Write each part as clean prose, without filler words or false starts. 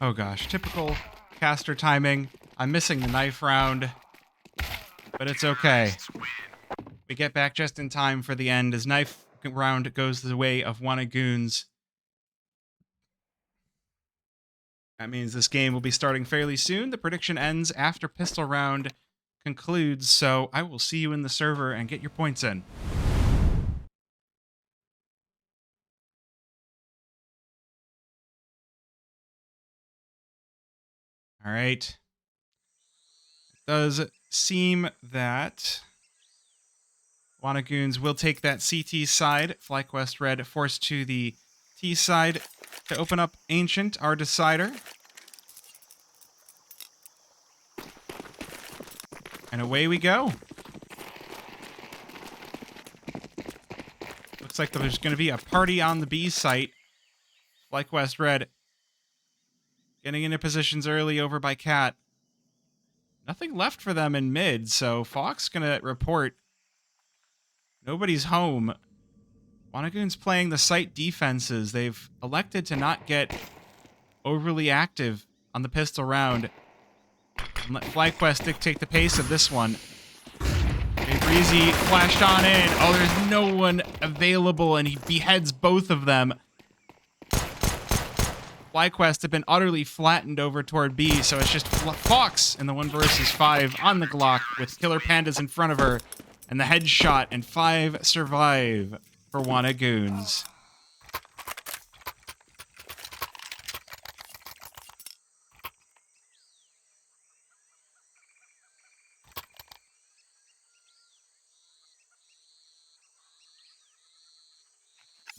Oh gosh, typical caster timing. I'm missing the knife round, but it's okay. We get back just in time for the end as knife round goes the way of one of Goons. That means this game will be starting fairly soon. The prediction ends after pistol round concludes, so I will see you in the server and get your points in. All right. It does seem that Goons will take that CT side. FlyQuest Red forced to the T side to open up Ancient, our decider. And away we go. Looks like there's going to be a party on the B site. FlyQuest Red getting into positions early over by Cat. Nothing left for them in mid, so Fox going to report. Nobody's home. Goons playing the site defenses. They've elected to not get overly active on the pistol round and let FlyQuest dictate the pace of this one. Jay Breezy flashed on in. Oh, there's no one available, and he beheads both of them. FlyQuest have been utterly flattened over toward B, so it's just Fox in the 1 versus 5 on the Glock with Killer Pandas in front of her, and the headshot, and 5 survive for Goons.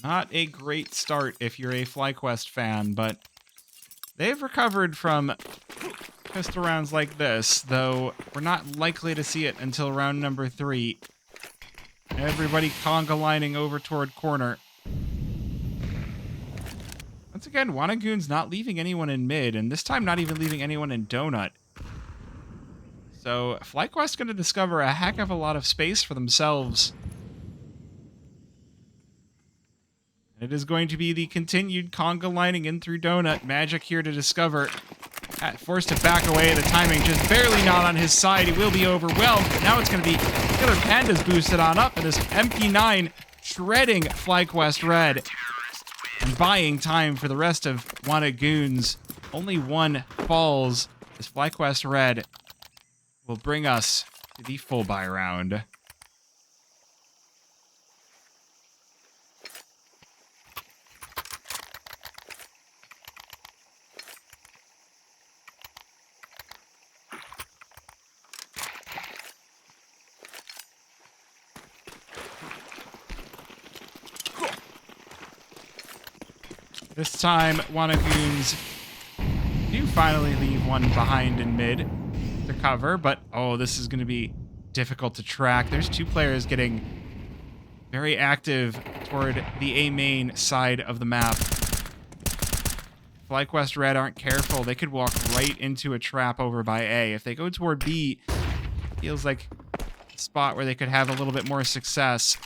Not a great start if you're a FlyQuest fan, but they've recovered from pistol rounds like this, though we're not likely to see it until round number 3. Everybody conga lining over toward corner. Once again, Goons not leaving anyone in mid, and this time not even leaving anyone in donut. So FlyQuest going to discover a heck of a lot of space for themselves. It is going to be the continued conga lining in through donut. Magic here to discover. Forced to back away. The timing just barely not on his side. He will be overwhelmed, but now it's going to be Killer Pandas boosted on up, and this MP9 shredding FlyQuest Red and buying time for the rest of Goons. Only one falls as FlyQuest Red will bring us to the full buy round. This time, Goons do finally leave one behind in mid to cover, but oh, this is going to be difficult to track. There's 2 players getting very active toward the A main side of the map. FlyQuest Red aren't careful. They could walk right into a trap over by A. If they go toward B, it feels like a spot where they could have a little bit more success.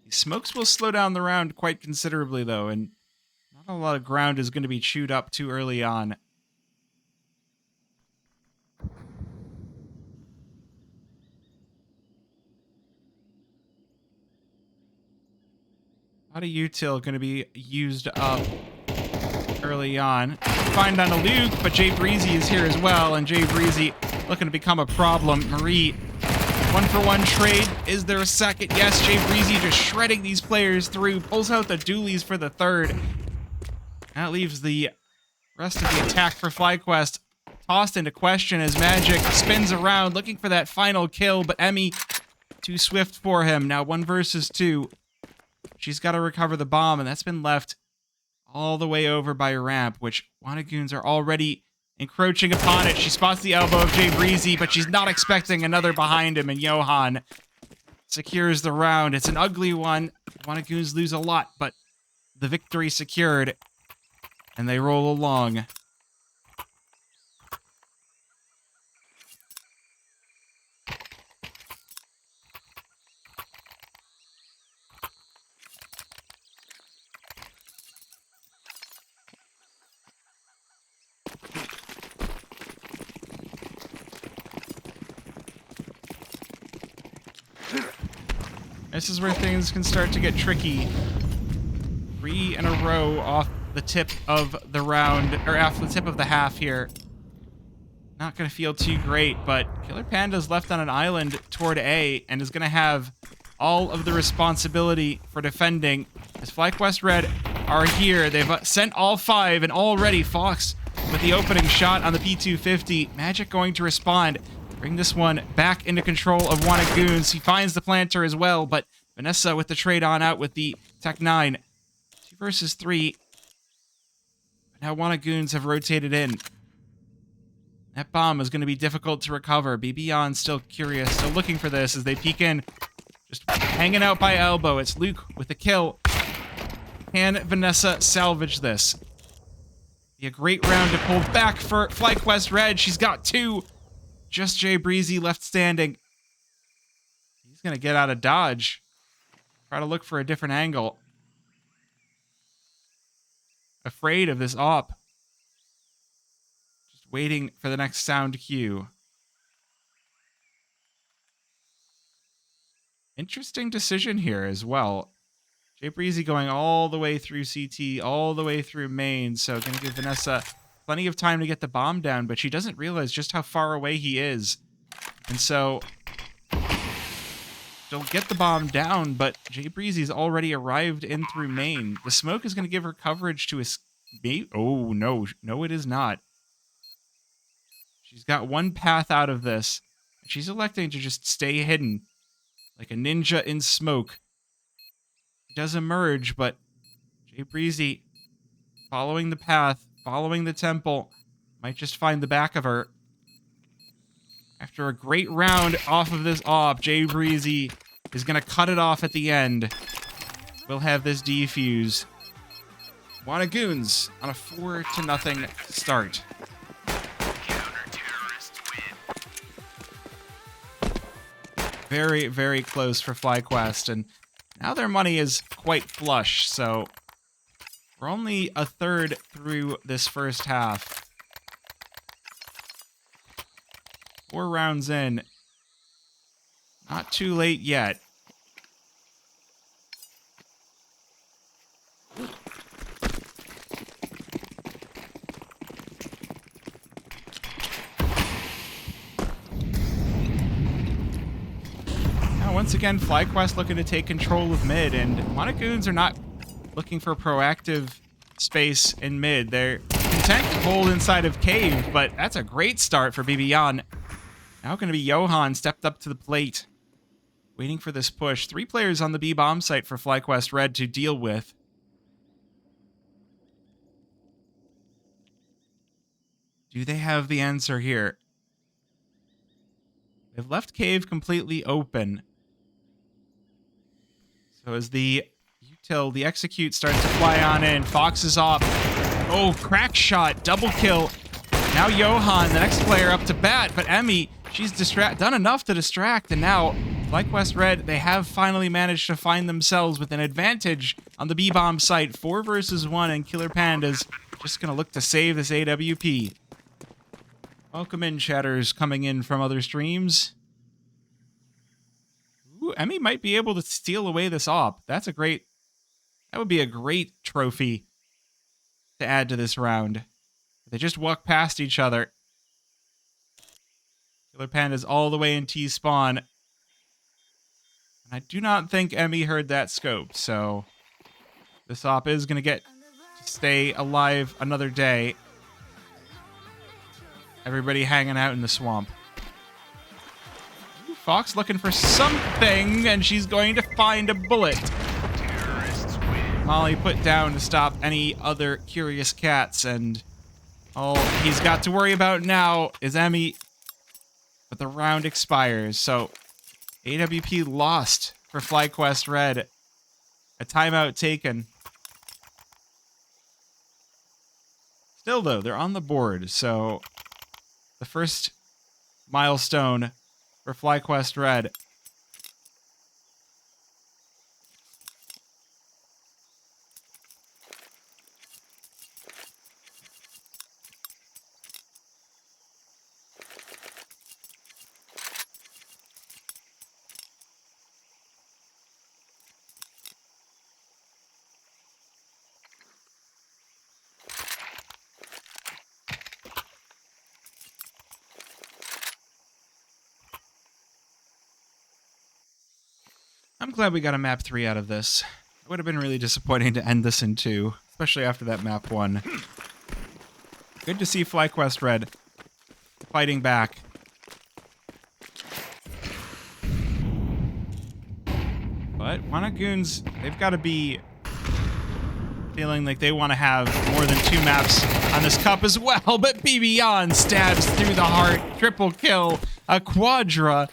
Smokes will slow down the round quite considerably, though, and not a lot of ground is going to be chewed up too early on. A lot of util going to be used up early on. Find on a Luke, but Jay Breezy is here as well, and Jay Breezy looking to become a problem. Marie, 1-for-1 trade. Is there a second? Yes, Jay Breezy just shredding these players through. Pulls out the dualies for the 3rd. That leaves the rest of the attack for FlyQuest tossed into question as Magic spins around looking for that final kill, but Emmy too swift for him. Now 1 versus 2. She's got to recover the bomb, and that's been left all the way over by ramp, which Goons are already encroaching upon it. She spots the elbow of Jay Breezy, but she's not expecting another behind him, and Johan secures the round. It's an ugly one. Goons lose a lot, but the victory secured, and they roll along. This is where things can start to get tricky. 3 in a row off the tip of the round, or off the tip of the half here. Not going to feel too great, but Killer Panda's left on an island toward A and is going to have all of the responsibility for defending. As FlyQuest Red are here, they've sent all 5, and already Fox with the opening shot on the P250. Magic going to respond, bring this one back into control of Wanna Goons. He finds the planter as well, but Vanessa with the trade on out with the Tech 9. 2 versus 3. Now Wanna Goons have rotated in. That bomb is going to be difficult to recover. BBion's still curious, still looking for this as they peek in. Just hanging out by elbow. It's Luke with the kill. Can Vanessa salvage this? Be a great round to pull back for FlyQuest Red. She's got 2. Just Jay Breezy left standing. He's going to get out of dodge. Try to look for a different angle. Afraid of this op. Just waiting for the next sound cue. Interesting decision here as well. Jay Breezy going all the way through CT, all the way through main, so going to give Vanessa plenty of time to get the bomb down, but she doesn't realize just how far away he is. And so she'll get the bomb down, but Jay Breezy's already arrived in through main. The smoke is going to give her coverage to escape. Oh, no. No, it is not. She's got one path out of this. She's electing to just stay hidden like a ninja in smoke. He does emerge, but Jay Breezy following the path, following the temple, might just find the back of her. After a great round off of this op, Jay Breezy is going to cut it off at the end. We'll have this defuse. Wanna Goons on a 4-0 start. Very, very close for FlyQuest, and now their money is quite flush, so we're only a third through this first half. 4 rounds in. Not too late yet. Once again, FlyQuest looking to take control of mid, and Wanna Goons are not looking for proactive space in mid. They're content to hold inside of cave, but that's a great start for BBion. Now going to be Johan stepped up to the plate, waiting for this push. 3 players on the B bomb site for FlyQuest Red to deal with. Do they have the answer here? They've left cave completely open. So as the util, the execute starts to fly on in, Fox is off. Oh, crack shot, double kill. Now Johan, the next player up to bat, but Emmy, she's done enough to distract, and now FlyQuest Red, they have finally managed to find themselves with an advantage on the B-bomb site. 4 versus 1, and Killer Panda's just gonna look to save this AWP. Welcome in, chatters coming in from other streams. Ooh, Emmy might be able to steal away this op. That would be a great trophy to add to this round. They just walk past each other. Killer Panda's all the way in T-spawn. And I do not think Emmy heard that scope, so this op is going to get to stay alive another day. Everybody hanging out in the swamp. Fox looking for something, and she's going to find a bullet. Molly put down to stop any other curious cats, and all he's got to worry about now is Emmy. But the round expires, so AWP lost for FlyQuest Red. A timeout taken. Still, though, they're on the board, so the first milestone for FlyQuest Red. I'm glad we got a map 3 out of this. It would have been really disappointing to end this in 2, especially after that map 1. Good to see FlyQuest Red fighting back. But Goons, they've got to be feeling like they want to have more than 2 maps on this cup as well. But BBon stabs through the heart. Triple kill. A quadra.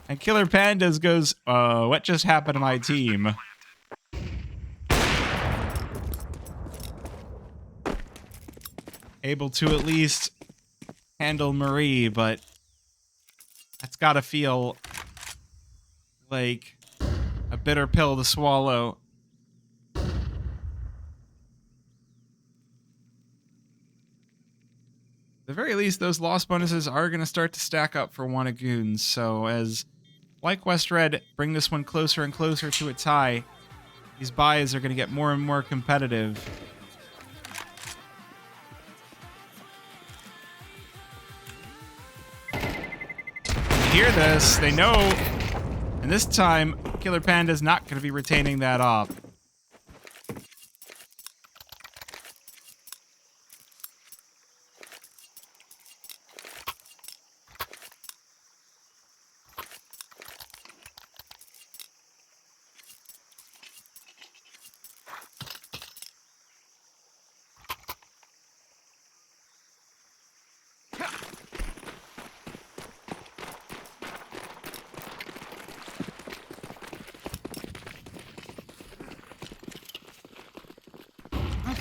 And Killer Pandas goes, what just happened to my team? Able to at least handle Marie, but that's gotta feel like a bitter pill to swallow. At the very least, those loss bonuses are going to start to stack up for Goons. So as FlyQuest Red bring this one closer and closer to a tie, these buys are going to get more and more competitive. They hear this, they know, and this time Killer Panda's not going to be retaining that op.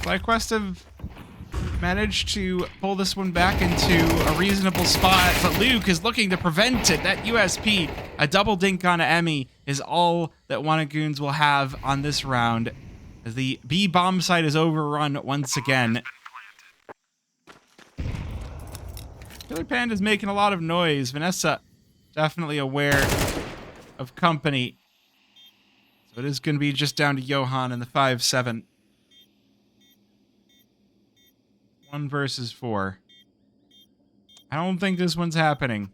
FlyQuest have managed to pull this one back into a reasonable spot, but Luke is looking to prevent it. That USP, a double dink on Emmy, is all that Goons will have on this round, as the B bomb site is overrun once again. Killer Panda's making a lot of noise. Vanessa definitely aware of company. So it is going to be just down to Johan in the 5-7. 1 versus 4. I don't think this one's happening.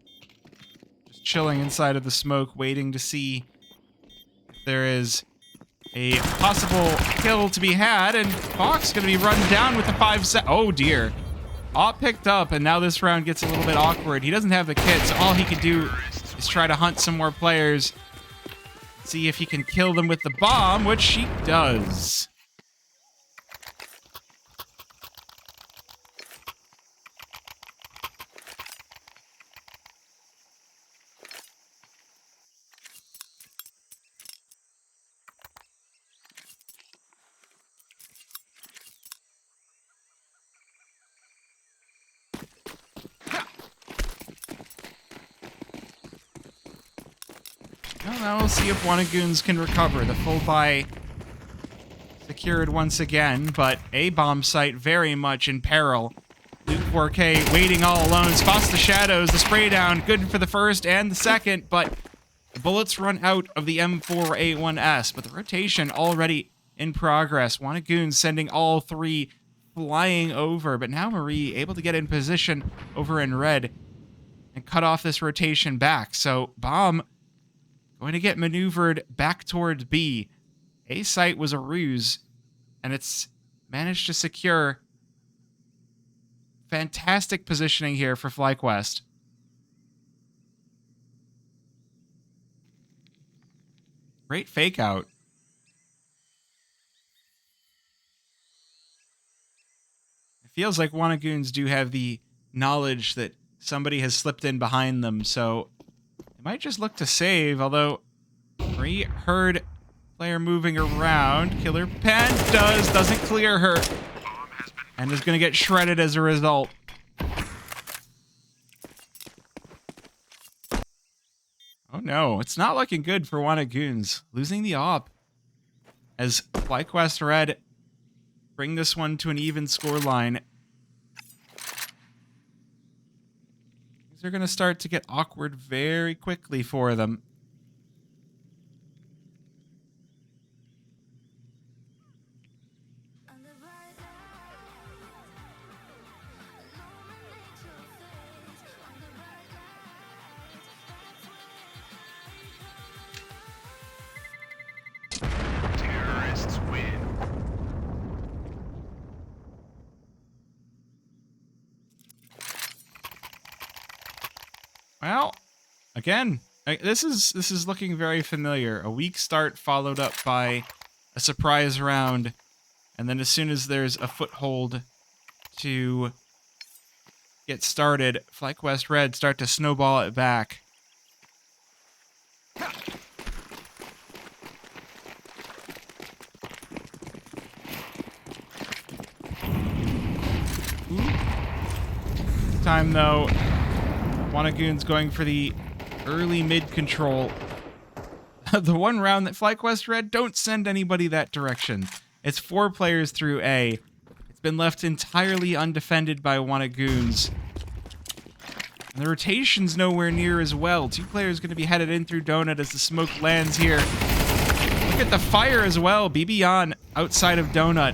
Just chilling inside of the smoke, waiting to see if there is a possible kill to be had, and Fox going to be run down with the 5-7. Oh dear. All picked up, and now this round gets a little bit awkward. He doesn't have the kit, so all he can do is try to hunt some more players. See if he can kill them with the bomb, which he does. Now we'll see if Goons can recover. The full buy secured once again, but a bomb site very much in peril. Luke 4K waiting all alone, spots the shadows, the spray down, good for the first and the second, but the bullets run out of the M4A1S, but the rotation already in progress. Goons sending all 3 flying over, but now Marie able to get in position over in red and cut off this rotation back. So bomb going to get maneuvered back towards B. A site was a ruse, and it's managed to secure fantastic positioning here for FlyQuest. Great fake out. It feels like Goons do have the knowledge that somebody has slipped in behind them, so they might just look to save, although Marie heard player moving around. Killer Pandas doesn't clear her, and is going to get shredded as a result. Oh no, it's not looking good for Goons. Losing the op as FlyQuest Red bring this one to an even scoreline. Things are going to start to get awkward very quickly for them. Again, this is looking very familiar. A weak start followed up by a surprise round, and then as soon as there's a foothold to get started, FlyQuest Red start to snowball it back. This time though, Goons going for the early mid control. The one round that FlyQuest Red don't send anybody that direction. It's 4 players through A. It's been left entirely undefended by Goons. And the rotation's nowhere near as well. 2 players going to be headed in through Donut as the smoke lands here. Look at the fire as well. BB on outside of Donut.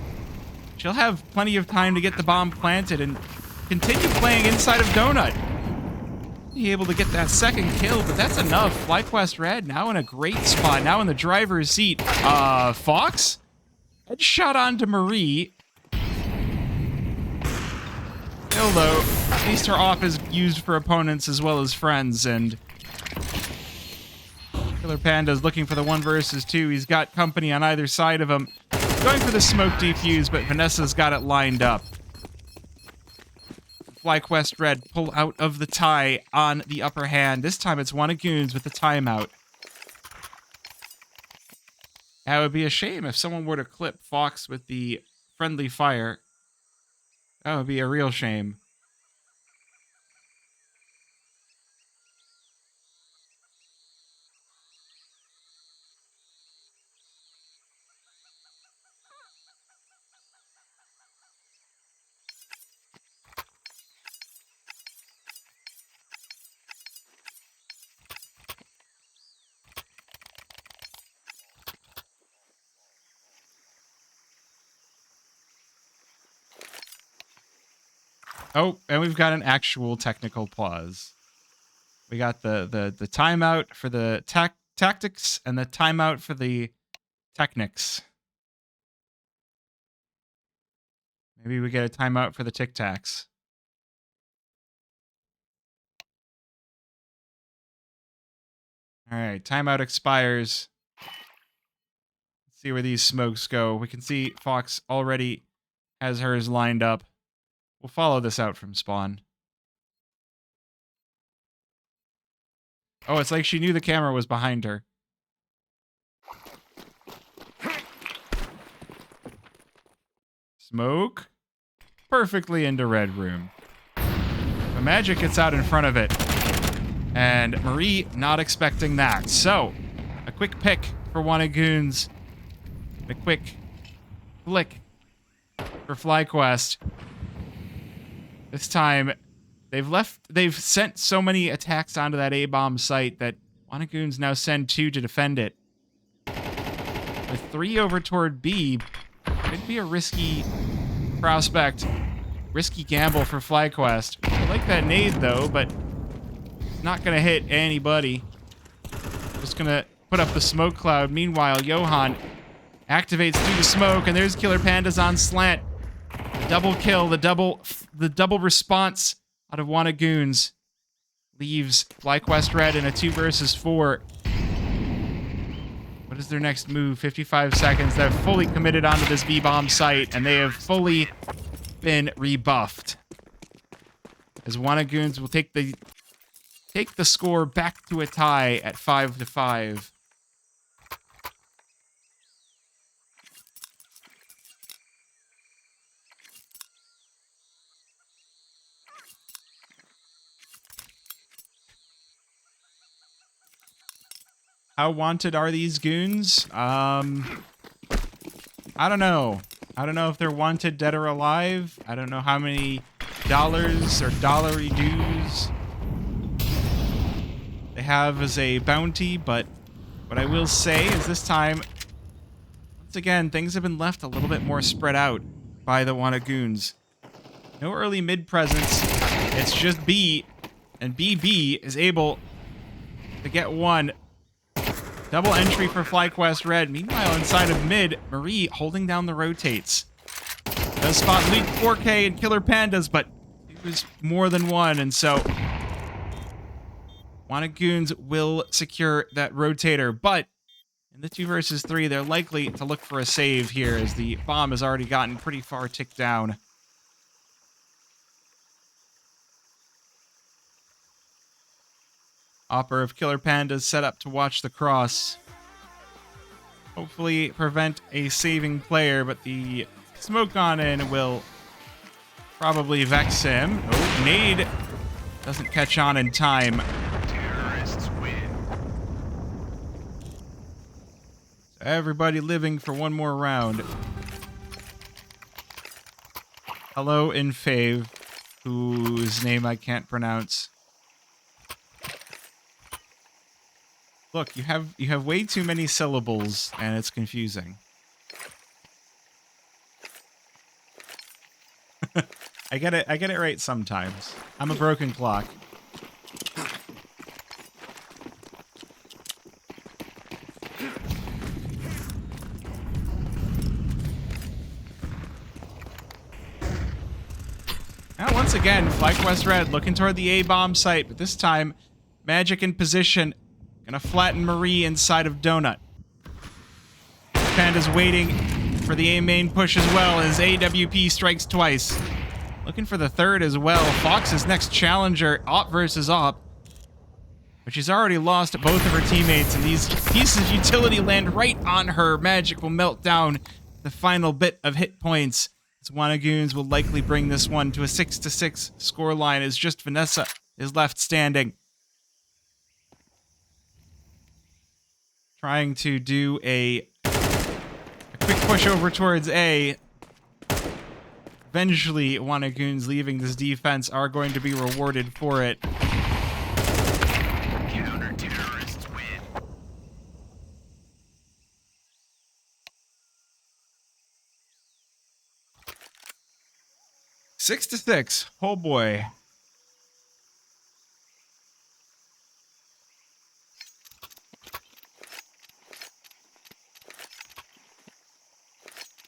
She'll have plenty of time to get the bomb planted and continue playing inside of Donut. Be able to get that second kill, but that's enough. FlyQuest Red now in a great spot, now in the driver's seat. Fox? Headshot onto Marie. Still though, at least her off is used for opponents as well as friends, and Killer Panda's looking for the 1 versus 2. He's got company on either side of him. Going for the smoke defuse, but Vanessa's got it lined up. FlyQuest Red pull out of the tie on the upper hand. This time it's Goons with the timeout. That would be a shame if someone were to clip Fox with the friendly fire. That would be a real shame. Oh, and we've got an actual technical pause. We got the timeout for the tactics and the timeout for the technics. Maybe we get a timeout for the Tic Tacs. All right, timeout expires. Let's see where these smokes go. We can see Fox already has hers lined up. We'll follow this out from spawn. Oh, it's like she knew the camera was behind her. Smoke. Perfectly into red room. The magic gets out in front of it. And Marie not expecting that. So, a quick pick for Goons. A quick flick for FlyQuest. This time, they've sent so many attacks onto that A-bomb site that Goons now send 2 to defend it. With 3 over toward B, could be a risky prospect, risky gamble for FlyQuest. I like that nade though, but it's not gonna hit anybody. Just gonna put up the smoke cloud. Meanwhile, Johan activates through the smoke, and there's Killer Pandas on slant. The double kill, the double response out of Goons leaves FlyQuest Red in a 2 versus 4. What is their next move? 55 seconds. They're fully committed onto this B-bomb site, and they have fully been rebuffed. As Goons will take the score back to a tie at 5-5. How wanted are these goons? I don't know. I don't know if they're wanted dead or alive. I don't know how many dollars or dollary dues they have as a bounty, but what I will say is this time, once again, things have been left a little bit more spread out by the Goons. No early mid presence. It's just B, and BB is able to get one. Double entry for FlyQuest Red. Meanwhile, inside of mid, Marie holding down the rotates. Does spot Luke 4K and Killer Pandas, but it was more than one, and so Goons will secure that rotator, but in the 2 versus 3, they're likely to look for a save here as the bomb has already gotten pretty far ticked down. Opper of Killer Pandas set up to watch the cross. Hopefully prevent a saving player, but the smoke on in will probably vex him. Oh, nade doesn't catch on in time. Terrorists win. So everybody living for one more round. Hello in Fave, whose name I can't pronounce. Look, you have way too many syllables, and it's confusing. I get it right sometimes. I'm a broken clock. Now once again, FlyQuest Red looking toward the A-bomb site, but this time, Magic in position. Gonna flatten Marie inside of Donut. Panda's waiting for the A main push as well as AWP strikes twice. Looking for the third as well. Fox's next challenger, Op versus Op. But she's already lost both of her teammates, and these pieces of utility land right on her. Magic will melt down the final bit of hit points. As Goons will likely bring this one to a 6-6 scoreline as just Vanessa is left standing. Trying to do a quick push over towards A. Eventually, Goons leaving this defense are going to be rewarded for it. Counter-terrorists win. Six to 6. Oh boy.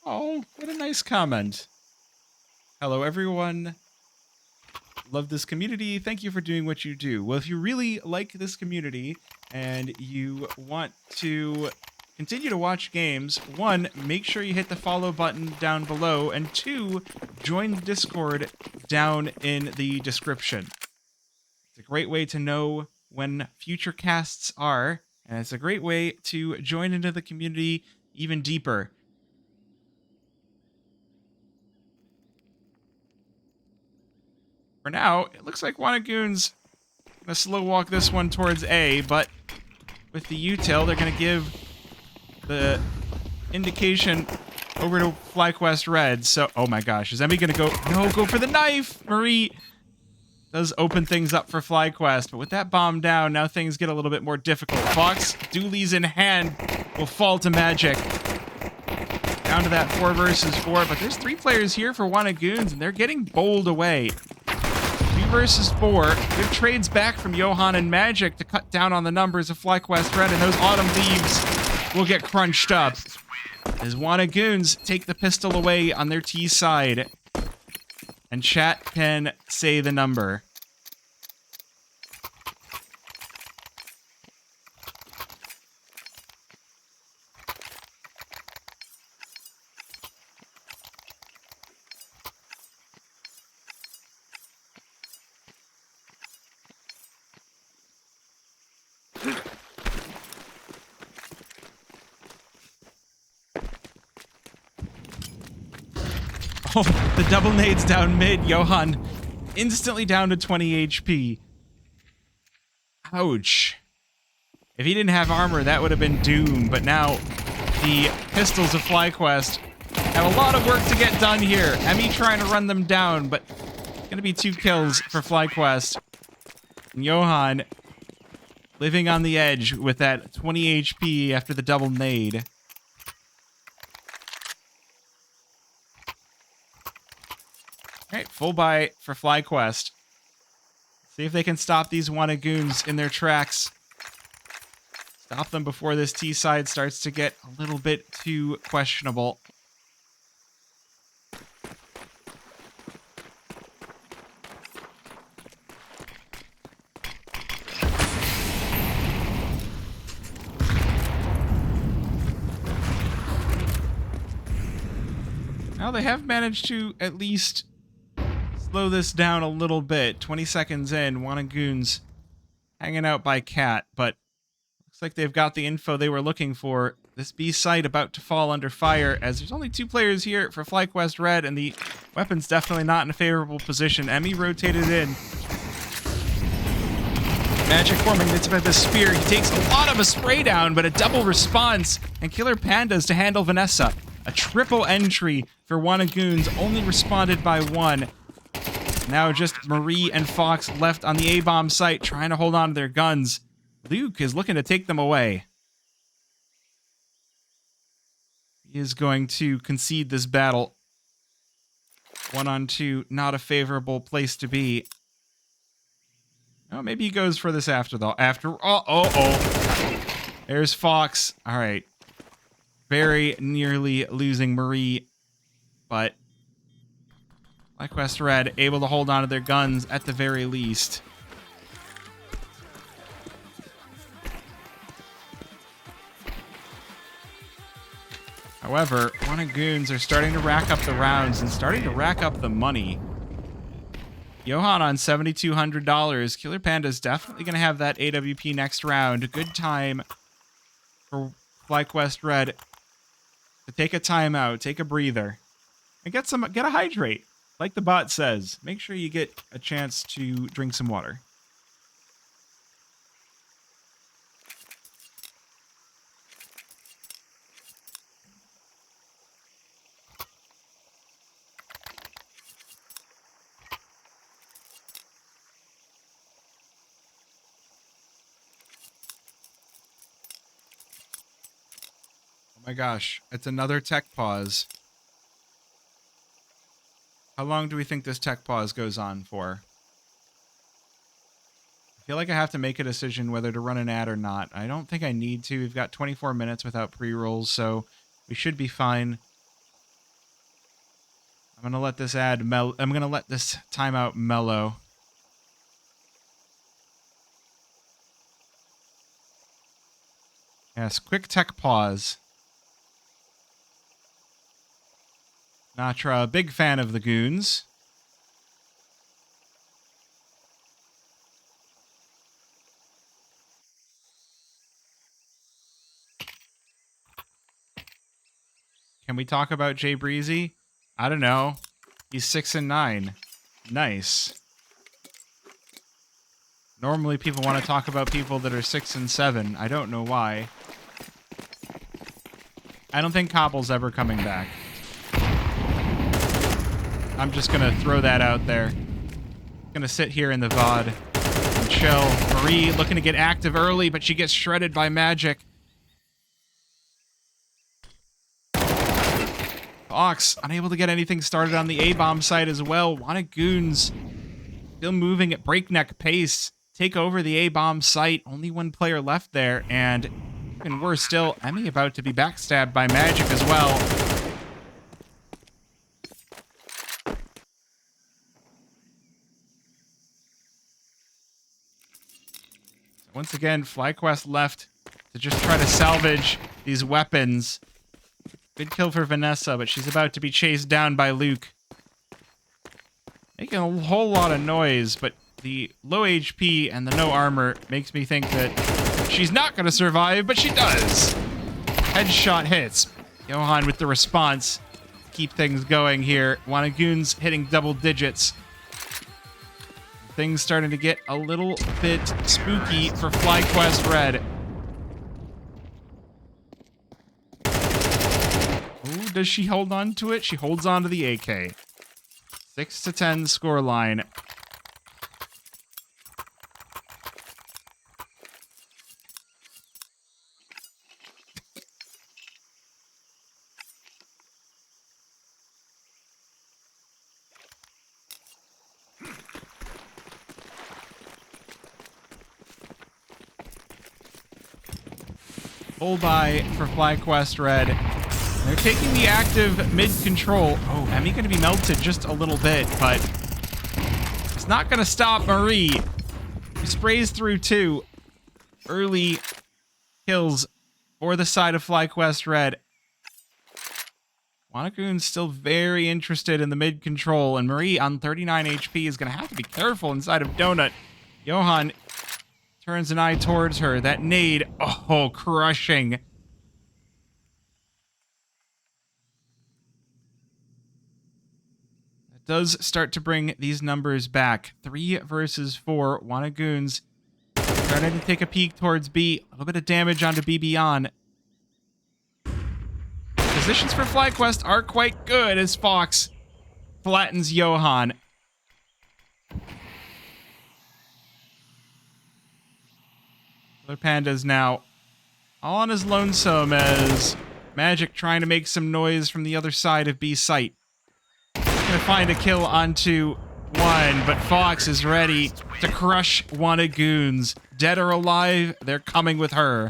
Oh, what a nice comment. Hello, everyone. Love this community. Thank you for doing what you do. Well, if you really like this community and you want to continue to watch games, 1, make sure you hit the follow button down below, and 2, join the Discord down in the description. It's a great way to know when future casts are, and it's a great way to join into the community even deeper. For now, it looks like Goons gonna slow walk this one towards A, but with the util, they're gonna give the indication over to FlyQuest Red. So, oh my gosh, is Emmy gonna go? No, go for the knife! Marie does open things up for FlyQuest, but with that bomb down, now things get a little bit more difficult. Fox, dualies in hand, will fall to Magic. Down to that 4 versus 4, but there's 3 players here for Goons, and they're getting bowled away. 3 versus 4. Good trades back from Johan and Magic to cut down on the numbers of FlyQuest Red, and those autumn leaves will get crunched up. As Goons take the pistol away on their T side. And chat can say the number. Oh, the double nades down mid. Johan instantly down to 20 HP. Ouch. If he didn't have armor, that would have been doom. But now, the pistols of FlyQuest have a lot of work to get done here. Emmy trying to run them down, but gonna be 2 kills for FlyQuest. And Johan living on the edge with that 20 HP after the double nade. Alright, full buy for FlyQuest. See if they can stop these Goons in their tracks. Stop them before this T side starts to get a little bit too questionable. Well, they have managed to at least slow this down a little bit. 20 seconds in, one of Goons hanging out by Cat, but looks like they've got the info they were looking for. This B site about to fall under fire, as there's only 2 players here for FlyQuest Red, and the weapon's definitely not in a favorable position. Emmy rotated in. Magic forming the tip of the spear. He takes a lot of a spray down, but a double response, and Killer Pandas to handle Vanessa. A triple entry for one of Goons, only responded by 1. Now just Marie and Fox left on the A-bomb site, trying to hold on to their guns. Luke is looking to take them away. He is going to concede this battle. 1-on-2, not a favorable place to be. Oh, maybe he goes for this after, though. There's Fox. All right. Very nearly losing Marie, but FlyQuest Red able to hold on to their guns at the very least. However, one of Goons are starting to rack up the rounds and starting to rack up the money. Johan on $7,200. Killer Panda's definitely going to have that AWP next round. A good time for FlyQuest Red to take a timeout, take a breather, and get a hydrate. Like the bot says, make sure you get a chance to drink some water. Oh my gosh, it's another tech pause. How long do we think this tech pause goes on for? I feel like I have to make a decision whether to run an ad or not. I don't think I need to. We've got 24 minutes without pre-rolls, so we should be fine. I'm going to let this I'm going to let this timeout mellow. Yes, quick tech pause. Natra, big fan of the Goons. Can we talk about Jay Breezy? I don't know. He's 6 and 9. Nice. Normally people want to talk about people that are 6 and 7. I don't know why. I don't think Cobble's ever coming back. I'm just going to throw that out there. Going to sit here in the VOD and chill. Marie looking to get active early, but she gets shredded by Magic. Fox unable to get anything started on the A-bomb side as well. Wanna Goons still moving at breakneck pace. Take over the A-bomb site. Only 1 player left there, and even worse still, Emmy about to be backstabbed by Magic as well. Once again, FlyQuest left to just try to salvage these weapons. Good kill for Vanessa, but she's about to be chased down by Luke. Making a whole lot of noise, but the low HP and the no armor makes me think that she's not going to survive, but she does. Headshot hits. Johan with the response. Keep things going here. Goons hitting double digits. Things starting to get a little bit spooky for FlyQuest Red. Ooh, does she hold on to it? She holds on to the AK. 6-10 scoreline. Full buy for FlyQuest Red. They're taking the active mid-control. Oh, Emmy going to be melted just a little bit, but it's not going to stop Marie. He sprays through 2 early kills for the side of FlyQuest Red. Monacoon's still very interested in the mid control, and Marie on 39 HP is going to have to be careful inside of Donut. Johan turns an eye towards her. That nade, oh, crushing. That does start to bring these numbers back. 3 versus 4. Wanagoons starting to take a peek towards B. A little bit of damage onto B Beyond. Positions for FlyQuest are quite good as Fox flattens Johan. Other Panda's now all on his lonesome as Magic trying to make some noise from the other side of B site. Gonna find a kill onto one, but Fox is ready to crush Wanagoons. Dead or alive, they're coming with her.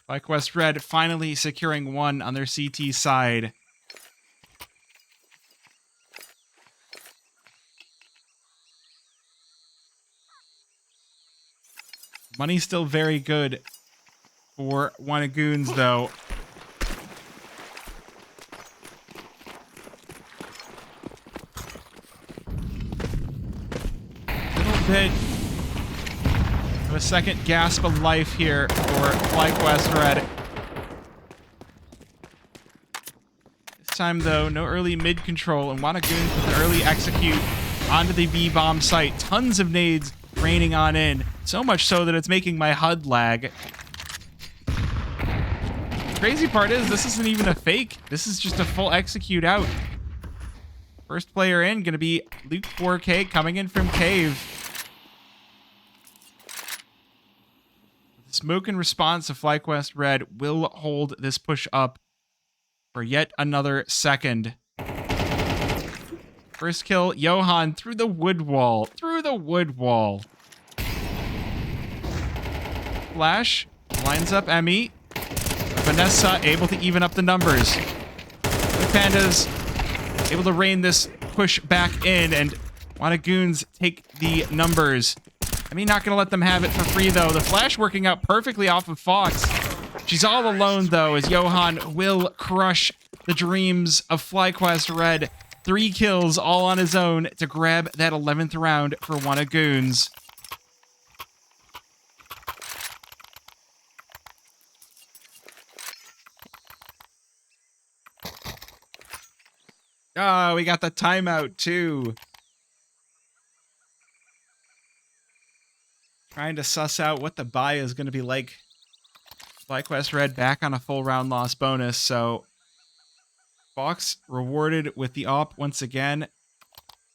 FlyQuest Red finally securing one on their CT side. Money's still very good for Wanagoons, though. A little bit of a second gasp of life here for FlyQuest Red. This time, though, no early mid control, and Wanagoons with an early execute onto the B-bomb site. Tons of nades raining on in. So much so that it's making my HUD lag. The crazy part is, this isn't even a fake. This is just a full execute out. First player in, gonna be Luke 4K coming in from Cave. The smoke in response to FlyQuest Red will hold this push up for yet another second. First kill, Johan through the wood wall. Through the wood wall. Flash lines up Emmy. Vanessa able to even up the numbers. The Pandas able to rein this push back in, and Wanagoons take the numbers. Emmy not going to let them have it for free, though. The flash working out perfectly off of Fox. She's all alone, though, as Johan will crush the dreams of FlyQuest Red. 3 kills all on his own to grab that 11th round for Wanagoons. Oh, we got the timeout, too. Trying to suss out what the buy is going to be like. FlyQuest Red back on a full round loss bonus, so Fox rewarded with the op once again,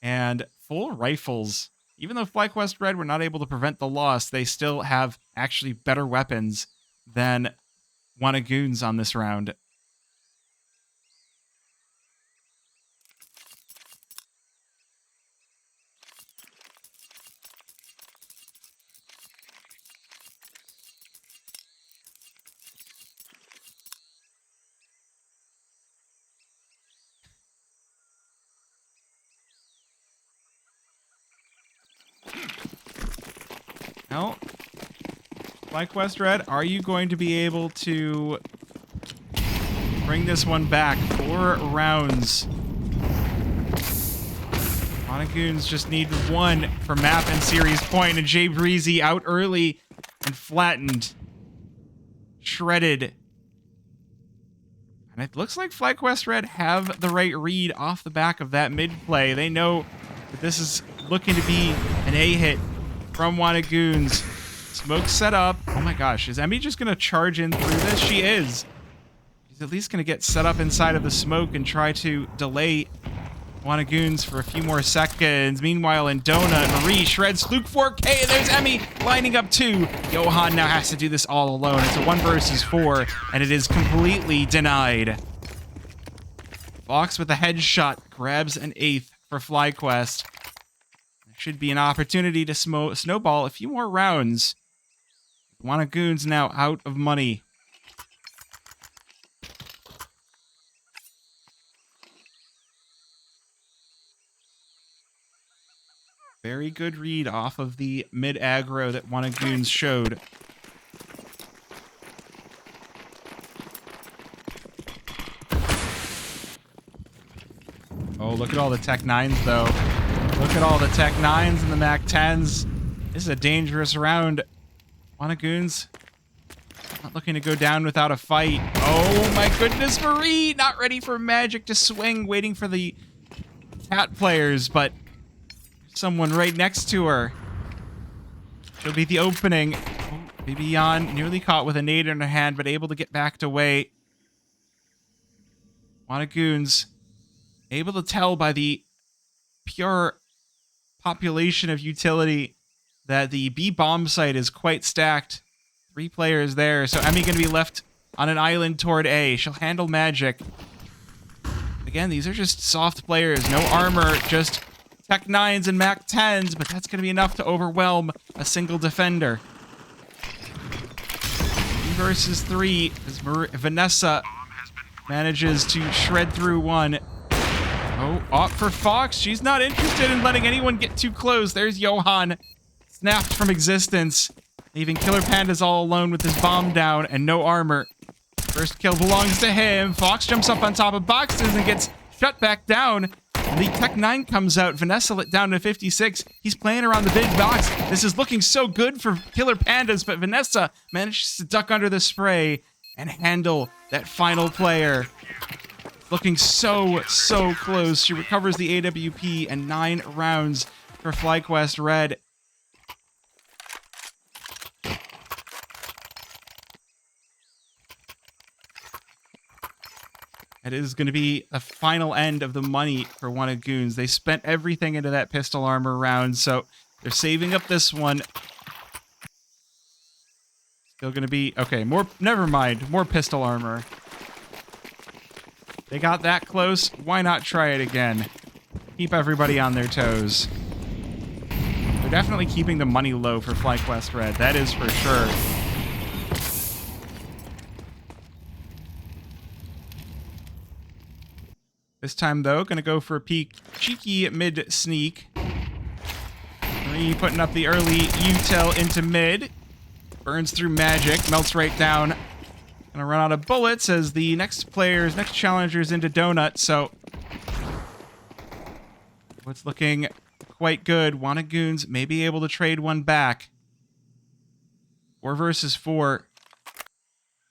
and full rifles. Even though FlyQuest Red were not able to prevent the loss, they still have actually better weapons than Wanagoons on this round. Well, FlyQuest Red, are you going to be able to bring this one back? 4 rounds. Wanagoons just need 1 for map and series point, and Jay Breezy out early and flattened. Shredded. And it looks like FlyQuest Red have the right read off the back of that mid play. They know that this is looking to be an A hit from Wanagoons. Smoke set up. Oh my gosh, is Emmy just gonna charge in through this? She is. She's at least gonna get set up inside of the smoke and try to delay Wanagoons for a few more seconds. Meanwhile, in Donut, Marie shreds Luke 4K, and there's Emmy lining up 2. Johan now has to do this all alone. It's a 1 versus 4, and it is completely denied. Fox with a headshot grabs an 8th for FlyQuest. Should be an opportunity to snowball a few more rounds. Wanagoons now out of money. Very good read off of the mid aggro that Wanagoons showed. Oh, look at all the Tech 9s, though. Look at all the Tech 9s and the Mac 10s. This is a dangerous round. Goons not looking to go down without a fight. Oh my goodness, Marie! Not ready for Magic to swing, waiting for the cat players, but someone right next to her. She'll be the opening. Oh, Baby Jan nearly caught with a nade in her hand, but able to get backed away. Goons able to tell by the pure population of utility that the B bomb site is quite stacked. 3 players there, so Emmy going to be left on an island toward A. She'll handle Magic. Again, these are just soft players, no armor, just Tech 9s and Mac 10s, but that's going to be enough to overwhelm a single defender. 3 versus 3 as Vanessa manages to shred through one. Oh, opt for Fox. She's not interested in letting anyone get too close. There's Johan, snapped from existence, leaving Killer Pandas all alone with his bomb down and no armor. First kill belongs to him. Fox jumps up on top of boxes and gets shut back down. And the Tech 9 comes out. Vanessa lit down to 56. He's playing around the big box. This is looking so good for Killer Pandas, but Vanessa manages to duck under the spray and handle that final player. Looking so close. She recovers the AWP and 9 rounds for FlyQuest Red. It is going to be a final end of the money for Goons. They spent everything into that pistol armor round, so they're saving up this one. Still going to be... Okay, never mind. More pistol armor. They got that close. Why not try it again? Keep everybody on their toes. They're definitely keeping the money low for FlyQuest Red. That is for sure. This time, though, going to go for a cheeky mid sneak. Marie putting up the early util into mid. Burns through Magic, melts right down. Gonna run out of bullets as the next challenger's into Donut, so what's looking quite good. Goons may be able to trade one back. 4 versus 4.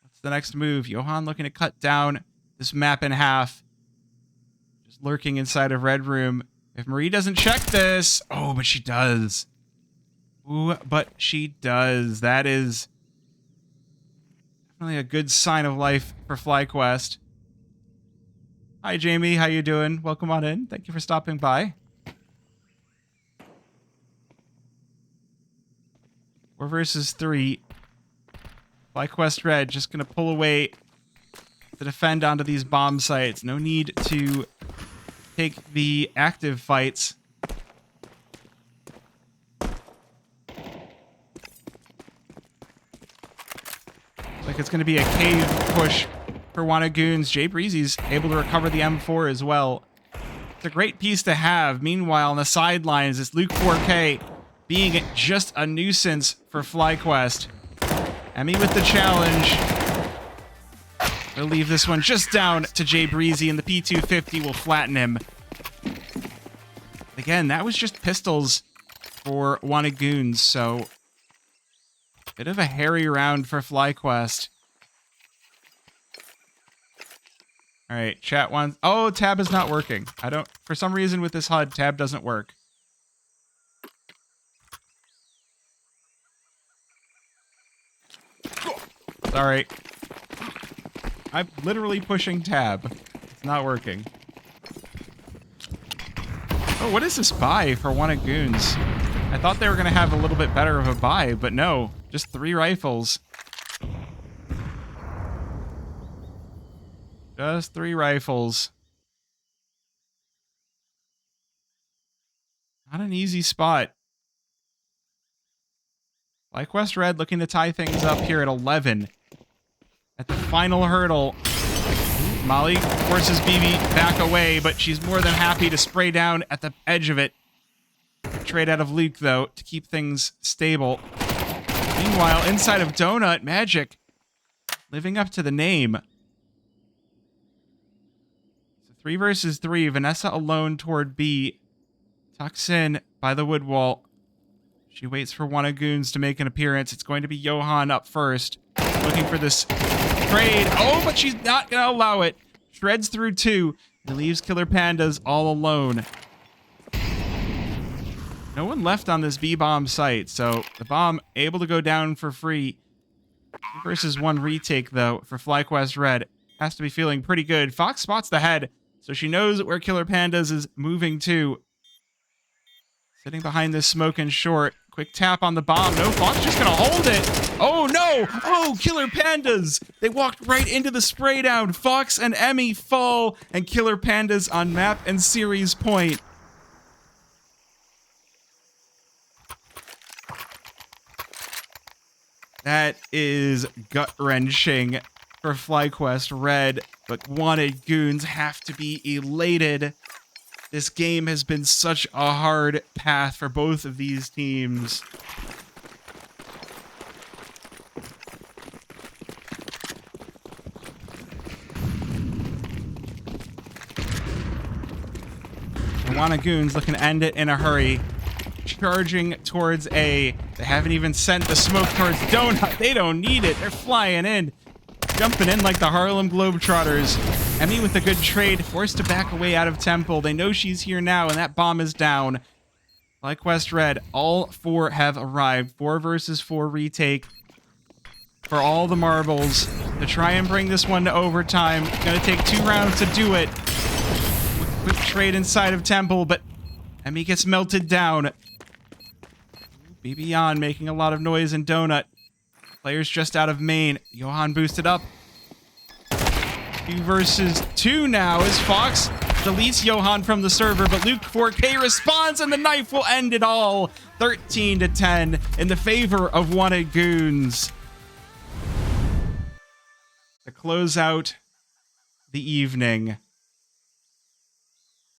What's the next move? Johan looking to cut down this map in half. Just lurking inside of Red Room. If Marie doesn't check this... Oh, but she does. Ooh, but she does. That is... a good sign of life for FlyQuest. Hi, Jamie. How you doing? Welcome on in. Thank you for stopping by. 4 versus 3. FlyQuest Red just going to pull away to defend onto these bomb sites. No need to take the active fights. Like it's going to be a cave push for Goons. Jay Breezy's able to recover the M4 as well. It's a great piece to have. Meanwhile, on the sidelines, it's Luke 4K being just a nuisance for FlyQuest. Emmy with the challenge. We'll leave this one just down to Jay Breezy, and the P250 will flatten him. Again, that was just pistols for Goons, so... Bit of a hairy round for FlyQuest. Alright, chat wants... Oh, tab is not working. For some reason with this HUD, tab doesn't work. Sorry. I'm literally pushing tab. It's not working. Oh, what is this buy for Goons? I thought they were going to have a little bit better of a buy, but no. Just 3 rifles. Just 3 rifles. Not an easy spot. FlyQuest Red looking to tie things up here at 11. At the final hurdle. Molly forces BB back away, but she's more than happy to spray down at the edge of it. Trade out of Luke, though, to keep things stable. Meanwhile, inside of Donut, Magic living up to the name. It's 3 versus 3. Vanessa alone toward B. Tucks in by the wood wall. She waits for one of Goons to make an appearance. It's going to be Johan up first. Looking for this trade. Oh, but she's not going to allow it. Shreds through 2. And leaves Killer Pandas all alone. No one left on this B-bomb site, so the bomb able to go down for free. 2 versus 1 retake, though, for FlyQuest Red. Has to be feeling pretty good. Fox spots the head, so she knows where Killer Pandas is moving to. Sitting behind this smoke and short. Quick tap on the bomb. No, Fox just gonna hold it. Oh, no. Oh, Killer Pandas. They walked right into the spray down. Fox and Emmy fall, and Killer Pandas on map and series point. That is gut-wrenching for FlyQuest Red, but wanted Goons have to be elated. This game has been such a hard path for both of these teams. Wanna Goons looking to end it in a hurry. Charging towards A. They haven't even sent the smoke towards Donut. They don't need it. They're flying in. Jumping in like the Harlem Globetrotters. Emmy with a good trade, forced to back away out of Temple. They know she's here now, and that bomb is down. FlyQuest Red, all 4 have arrived. 4 versus 4 retake for all the marbles to try and bring this one to overtime. Gonna take 2 rounds to do it. Quick trade inside of Temple, but Emmy gets melted down. BB on making a lot of noise in Donut. Players just out of main. Johan boosted up. 2 versus 2 now as Fox deletes Johan from the server, but Luke 4K responds and the knife will end it all. 13-10 in the favor of wanted Goons. To close out the evening.